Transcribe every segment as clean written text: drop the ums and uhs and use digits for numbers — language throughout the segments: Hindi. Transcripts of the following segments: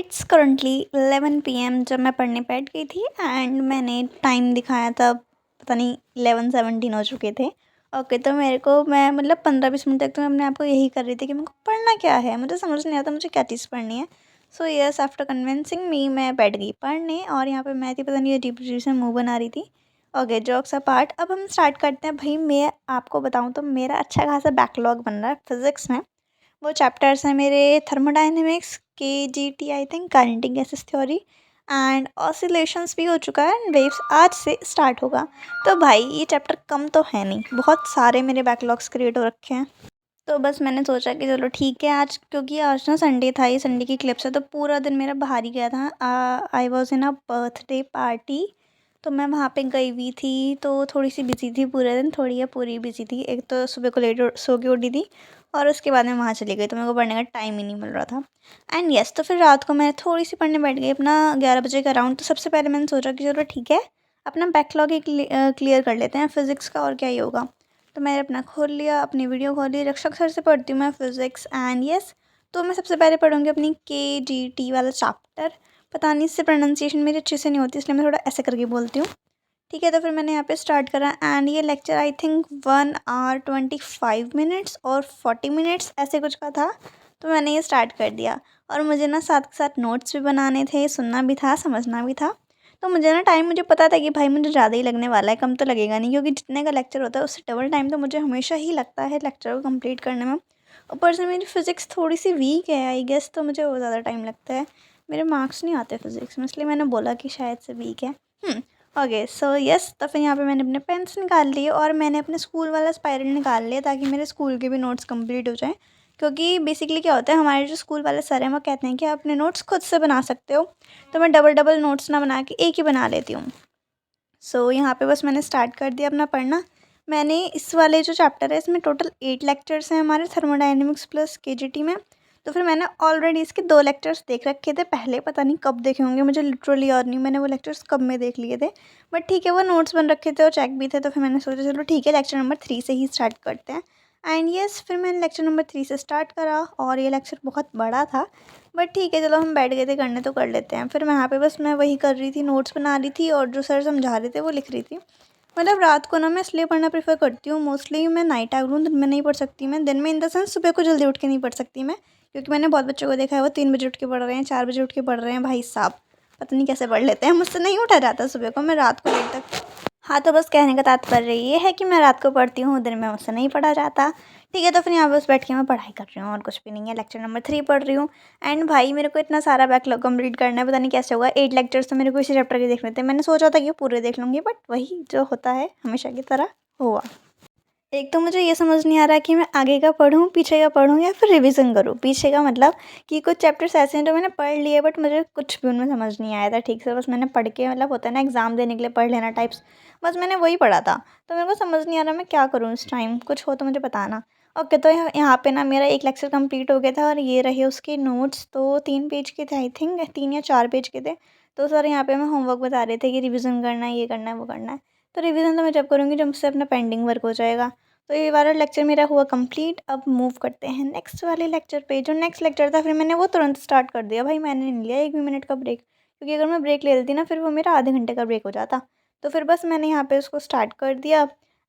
इट्स करंटली 11 पीएम जब मैं पढ़ने बैठ गई थी एंड मैंने टाइम दिखाया था, पता नहीं 11:17 हो चुके थे। ओके, तो मेरे को मैं मतलब 15-20 मिनट तक तो मैं अपने आप को यही कर रही थी कि मेरे को पढ़ना क्या है, मुझे समझ नहीं आता मुझे क्या चीज़ पढ़नी है। सो यस, आफ्टर कन्विंसिंग मी मैं बैठ गई पढ़ने और यहाँ पे मैं थी, पता नहीं अजीब अजीब से मुँह बना रही थी। ओके, जोक्स अपार्ट, अब हम स्टार्ट करते हैं। भाई मैं आपको बताऊँ तो मेरा अच्छा खासा बैकलॉग बन रहा है फिज़िक्स में। वो चैप्टर्स हैं मेरे thermodynamics, KGT I think, kinetic gases theory and oscillations भी हो चुका है एंड वेव्स आज से स्टार्ट होगा। तो भाई ये चैप्टर कम तो है नहीं, बहुत सारे मेरे बैकलॉग्स क्रिएट हो रखे हैं। तो बस मैंने सोचा कि चलो ठीक है आज, क्योंकि आज ना संडे था, ये संडे की क्लिप्स है, तो पूरा दिन मेरा बाहर ही गया था। I was in a birthday party, तो मैं वहाँ पे गई हुई थी, तो थोड़ी सी बिजी थी पूरे दिन, थोड़ी या पूरी बिजी थी। एक तो सुबह को लेट सो के उठी थी और उसके बाद मैं वहाँ चली गई, तो मेरे को पढ़ने का टाइम ही नहीं मिल रहा था। एंड यस, तो फिर रात को मैं थोड़ी सी पढ़ने बैठ गई अपना 11 बजे का अराउंड। तो सबसे पहले मैंने सोचा कि चलो ठीक है, अपना बैकलॉग ही क्लियर कर लेते हैं फिज़िक्स का, और क्या ही होगा। तो मैंने अपना खोल लिया, अपनी वीडियो खोली। रक्षक सर से पढ़ती हूँ मैं फ़िज़िक्स एंड यस, तो मैं सबसे पहले पढ़ूँगी अपनी केजीटी वाला चैप्टर। पता नहीं, इससे प्रोनाउंसिएशन मेरी अच्छे से नहीं होती, इसलिए मैं थोड़ा ऐसे करके बोलती हूँ। ठीक है, तो फिर मैंने यहाँ पे स्टार्ट करा एंड ये lecture I think 1 hour 25 minutes और 40 minutes ऐसे कुछ का था। तो मैंने ये स्टार्ट कर दिया और मुझे ना साथ के साथ नोट्स भी बनाने थे, सुनना भी था, समझना भी था। तो मुझे ना टाइम, मुझे पता था कि भाई मुझे ज़्यादा ही लगने वाला है, कम तो लगेगा नहीं, क्योंकि जितने का लेक्चर होता है उससे डबल टाइम तो मुझे हमेशा ही लगता है लेक्चर को कंप्लीट करने में। ऊपर से मेरी फ़िज़िक्स थोड़ी सी वीक है आई गेस, तो मुझे और ज़्यादा टाइम लगता है। मेरे मार्क्स नहीं आते फ़िज़िक्स में, इसलिए मैंने बोला कि शायद से वीक है। ओके, सो यस, तो फिर यहाँ पे मैंने अपने पेन्स निकाल लिए और मैंने अपने स्कूल वाला स्पायरल निकाल लिया, ताकि मेरे स्कूल के भी नोट्स कंप्लीट हो जाएँ। क्योंकि बेसिकली क्या होता है, हमारे जो स्कूल वाले सर हैं वो कहते हैं कि आप अपने नोट्स खुद से बना सकते हो। तो मैं डबल डबल नोट्स ना बना के एक ही बना लेती हूँ। सो यहाँ पे बस मैंने स्टार्ट कर दिया अपना पढ़ना। मैंने इस वाले जो चैप्टर है इसमें टोटल 8 लेक्चर्स हैं हमारे, थर्मोडायनेमिक्स प्लस केजीटी में। तो फिर मैंने ऑलरेडी इसके 2 लेक्चर्स देख रखे थे पहले, पता नहीं कब देखे होंगे, मुझे लिटरली याद नहीं मैंने वो लेक्चर्स कब में देख लिए थे। बट ठीक है, वो नोट्स बन रखे थे और चेक भी थे, तो फिर मैंने सोचा चलो ठीक है, लेक्चर नंबर 3 से ही स्टार्ट करते हैं। एंड यस, फिर मैंने लेक्चर नंबर 3 से स्टार्ट करा और ये लेक्चर बहुत बड़ा था। बट ठीक है, चलो हम बैठ गए थे करने, तो कर लेते हैं। फिर मैं यहाँ पे बस मैं वही कर रही थी, नोट्स बना रही थी और जो सर समझा रहे थे वो लिख रही थी। मतलब रात को ना मैं इसलिए पढ़ना प्रेफर करती हूँ, मोस्टली मैं नाइट आउल हूँ, दिन में नहीं पढ़ सकती मैं। दिन में इन द सेंस सुबह को जल्दी उठ के नहीं पढ़ सकती मैं, क्योंकि मैंने बहुत बच्चों को देखा है वो 3 बजे उठ के पढ़ रहे हैं, 4 बजे उठ के पढ़ रहे हैं। भाई साहब, पता नहीं कैसे पढ़ लेते हैं, मुझसे नहीं उठा जाता सुबह को, मैं रात को लेट तक। हाँ, तो बस कहने का तात्पर्य ये है कि मैं रात को पढ़ती हूँ, दिन में मुझसे नहीं पढ़ा जाता। ठीक है, तो फिर यहाँ पे बस बैठ के मैं पढ़ाई कर रही हूँ और कुछ भी नहीं है। लेक्चर नंबर 3 पढ़ रही हूँ एंड भाई मेरे को इतना सारा बैकलॉग कंप्लीट करना है, पता नहीं कैसे होगा। 8 लेक्चर्स तो मेरे को इसी चैप्टर के देखने थे, मैंने सोचा था कि पूरे देख लूँगी, बट वही जो होता है हमेशा की तरह हुआ। एक तो मुझे ये समझ नहीं आ रहा कि मैं आगे का पढूँ, पीछे का पढूँ या फिर रिवीजन करूँ। पीछे का मतलब कि कुछ चैप्टर्स ऐसे हैं जो मैंने पढ़ लिए बट मुझे कुछ भी उनमें समझ नहीं आया था ठीक से। बस मैंने पढ़ के, मतलब होता है ना एग्ज़ाम देने के लिए पढ़ लेना टाइप्स, बस मैंने वही पढ़ा था। तो मेरे को समझ नहीं आ रहा मैं क्या करूँ इस टाइम, कुछ हो तो मुझे बताना। ओके, तो यहाँ पे ना मेरा एक लेक्चर कंप्लीट हो गया था और ये रहे उसके नोट्स। तो 3 पेज के थे आई थिंक, 3 या 4 पेज के थे। तो सर यहाँ पे हमें होमवर्क बता रहे थे कि रिवीजन करना है, ये करना है, वो करना है। तो रिवीजन तो मैं जब करूँगी जब मुझसे अपना पेंडिंग वर्क हो जाएगा। तो ये वाला लेक्चर मेरा हुआ कंप्लीट। अब मूव करते हैं नेक्स्ट वाले लेक्चर पे। जो नेक्स्ट लेक्चर था फिर मैंने वो तुरंत स्टार्ट कर दिया। भाई मैंने नहीं लिया 1 भी मिनट का ब्रेक, क्योंकि अगर मैं ब्रेक ले लेती ना फिर वो मेरा आधे घंटे का ब्रेक हो जाता। तो फिर बस मैंने यहाँ पे उसको स्टार्ट कर दिया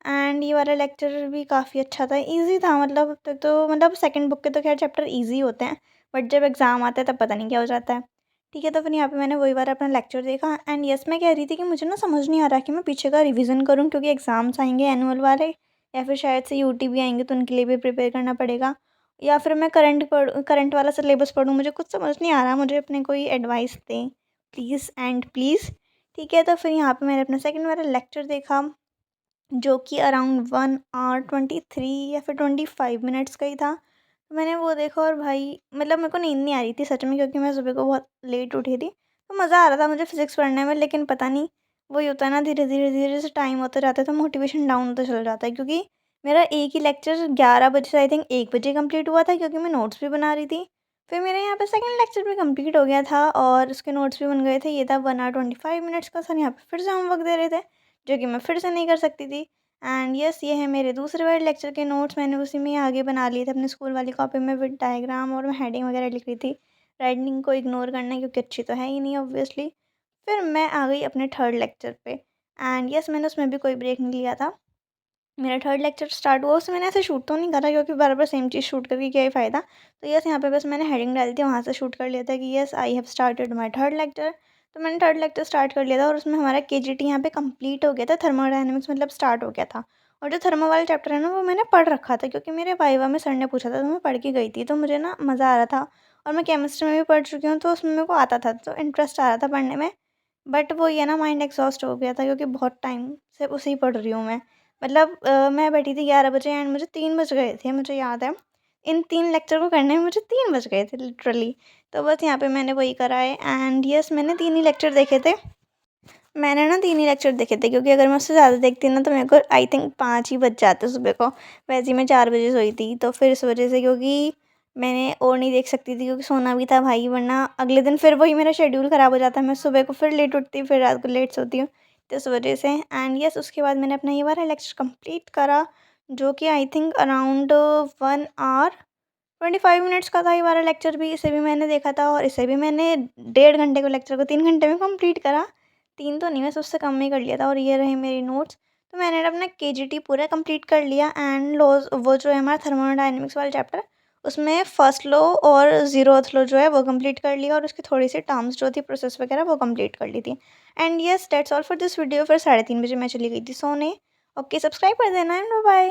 एंड ये वाला लेक्चर भी काफ़ी अच्छा था, ईजी था। मतलब अब तक तो मतलब सेकंड बुक के तो खैर चैप्टर ईजी होते हैं, बट जब एग्ज़ाम आता है तब पता नहीं क्या हो जाता है। ठीक है, तो फिर यहाँ पे मैंने वही वाला अपना लेक्चर देखा एंड यस, मैं कह रही थी कि मुझे ना समझ नहीं आ रहा कि मैं पीछे का रिवीजन करूँ, क्योंकि एग्ज़ाम्स आएंगे एनुअल वाले, या फिर शायद से यूटी भी आएँगे तो उनके लिए भी प्रिपेयर करना पड़ेगा, या फिर मैं करंट वाला सिलेबस पढूँ। मुझे कुछ समझ नहीं आ रहा, मुझे अपने कोई एडवाइस दें प्लीज़ एंड प्लीज़। ठीक है, तो फिर यहाँ पे मैंने अपना सेकंड वाला लेक्चर देखा, जो कि अराउंड 1 hour 23 या फिर 25 मिनट्स का ही था। तो मैंने वो देखा और भाई मतलब मेरे को नींद नहीं आ रही थी सच में, क्योंकि मैं सुबह को बहुत लेट उठी थी। तो मज़ा आ रहा था मुझे फ़िज़िक्स पढ़ने में, लेकिन पता नहीं वही होता है ना, धीरे-धीरे से टाइम होता जाता है तो मोटिवेशन डाउन होता चला जाता है। क्योंकि मेरा एक ही लेक्चर 11 बजे से आई थिंक 1 बजे कंप्लीट हुआ था, क्योंकि मैं नोट्स भी बना रही थी। फिर मेरे यहाँ पे सेकंड लेक्चर भी कंप्लीट हो गया था और उसके नोट्स भी बन गए थे। ये था 1 hour 25 minutes का। सर यहाँ पे फिर से होमवर्क दे रहे थे, जो कि मैं फिर से नहीं कर सकती थी। एंड यस, ये है मेरे दूसरे वाले लेक्चर के नोट्स। मैंने उसी में ही आगे बना लिए थे अपने स्कूल वाली कॉपी में विद डायग्राम, और मैं हेडिंग वगैरह लिख रही थी। राइटिंग को इग्नोर करना क्योंकि अच्छी तो है ही नहीं ऑब्वियसली। फिर मैं आ गई अपने थर्ड लेक्चर पे एंड यस मैंने उसमें भी कोई ब्रेक नहीं लिया था। मेरा थर्ड लेक्चर स्टार्ट हुआ, उसमें मैंने ऐसे शूट तो नहीं करा क्योंकि बार-बार सेम चीज़ शूट करके क्या ही फ़ायदा। तो यस यहाँ पे बस मैंने हेडिंग डाली थी, वहाँ से शूट कर लिया था कि yes I have started my third lecture. तो मैंने थर्ड लेक्चर स्टार्ट कर लिया था और उसमें हमारा केजीटी यहाँ पे कंप्लीट हो गया था, थर्मोडायनामिक्स मतलब स्टार्ट हो गया था। और जो थर्मो वाला चैप्टर है ना वो मैंने पढ़ रखा था क्योंकि मेरे वाइवा में सर ने पूछा था तो मैं पढ़ के गई थी, तो मुझे ना मज़ा आ रहा था। और मैं केमिस्ट्री में भी पढ़ चुकी हूँ तो उसमें मेरे को आता था, तो इंटरेस्ट आ रहा था पढ़ने में। बट वो ये ना माइंड एग्ज़ॉस्ट हो गया था क्योंकि बहुत टाइम से उसे ही पढ़ रही हूँ मैं। मतलब मैं बैठी थी 11 बजे एंड मुझे 3 बज गए थे, मुझे याद है। इन 3 लेक्चर को करने में मुझे 3 बज गए थे लिटरली। तो बस यहाँ पे मैंने वही करा है एंड यस मैंने 3 ही लेक्चर देखे थे। मैंने ना 3 ही लेक्चर देखे थे क्योंकि अगर मैं उससे ज़्यादा देखती ना तो मेरे को आई थिंक 5 ही बज जाते सुबह को। वैसे ही मैं 4 बजे सोई थी, तो फिर इस वजह से क्योंकि मैंने और नहीं देख सकती थी क्योंकि सोना भी था भाई, वरना अगले दिन फिर वही मेरा शेड्यूल ख़राब हो जाता है। मैं सुबह को फिर लेट उठती, फिर रात को लेट सोती हूँ, तो इस वजह से। एंड यस उसके बाद मैंने अपना ये वाला लेक्चर कंप्लीट करा जो कि I think around 1 hour 25 minutes का था ये वाला लेक्चर भी। इसे भी मैंने देखा था और इसे भी मैंने 1.5 घंटे को लेक्चर को 3 घंटे में कंप्लीट करा। 3 तो नहीं, वैसे उससे कम में ही कर लिया था। और ये रहे मेरी नोट्स। तो मैंने अपना केजीटी पूरा कंप्लीट कर लिया एंड लॉज वो जो है हमारा थर्मोडायनेमिक्स वाला चैप्टर, उसमें फर्स्ट लॉ और 0th लॉ जो है वो कंप्लीट कर लिया और उसकी थोड़ी सी टर्म्स जो थी प्रोसेस वगैरह वो कंप्लीट कर ली थी। And yes that's all for this video. फिर 3:30 बजे मैं चली गई थी सोने। ओके, सब्सक्राइब कर देना एंड बाय।